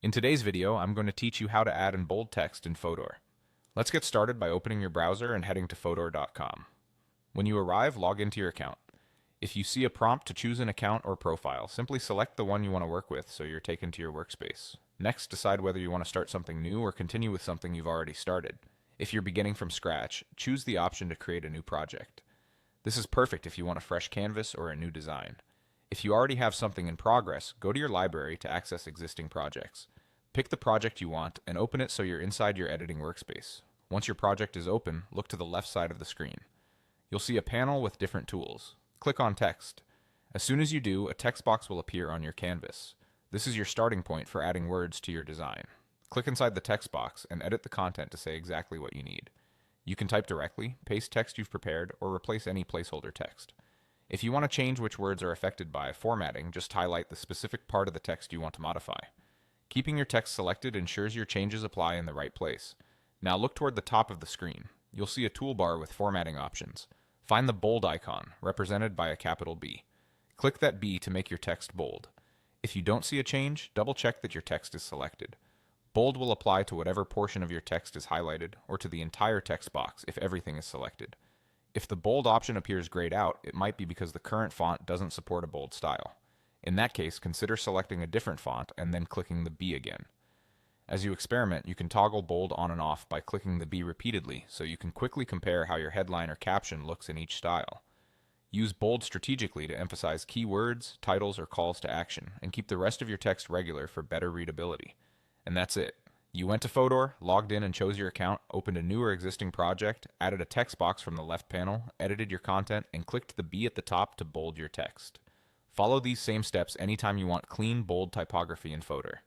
In today's video, I'm going to teach you how to add and bold text in Fotor. Let's get started by opening your browser and heading to fotor.com. When you arrive, log into your account. If you see a prompt to choose an account or profile, simply select the one you want to work with so you're taken to your workspace. Next, decide whether you want to start something new or continue with something you've already started. If you're beginning from scratch, choose the option to create a new project. This is perfect if you want a fresh canvas or a new design. If you already have something in progress, go to your library to access existing projects. Pick the project you want and open it so you're inside your editing workspace. Once your project is open, look to the left side of the screen. You'll see a panel with different tools. Click on Text. As soon as you do, a text box will appear on your canvas. This is your starting point for adding words to your design. Click inside the text box and edit the content to say exactly what you need. You can type directly, paste text you've prepared, or replace any placeholder text. If you want to change which words are affected by formatting, just highlight the specific part of the text you want to modify. Keeping your text selected ensures your changes apply in the right place. Now look toward the top of the screen. You'll see a toolbar with formatting options. Find the bold icon, represented by a capital B. Click that B to make your text bold. If you don't see a change, double check that your text is selected. Bold will apply to whatever portion of your text is highlighted, or to the entire text box if everything is selected. If the bold option appears grayed out, it might be because the current font doesn't support a bold style. In that case, consider selecting a different font and then clicking the B again. As you experiment, you can toggle bold on and off by clicking the B repeatedly, so you can quickly compare how your headline or caption looks in each style. Use bold strategically to emphasize key words, titles, or calls to action, and keep the rest of your text regular for better readability. And that's it. You went to Fotor, logged in and chose your account, opened a new or existing project, added a text box from the left panel, edited your content, and clicked the B at the top to bold your text. Follow these same steps anytime you want clean, bold typography in Fotor.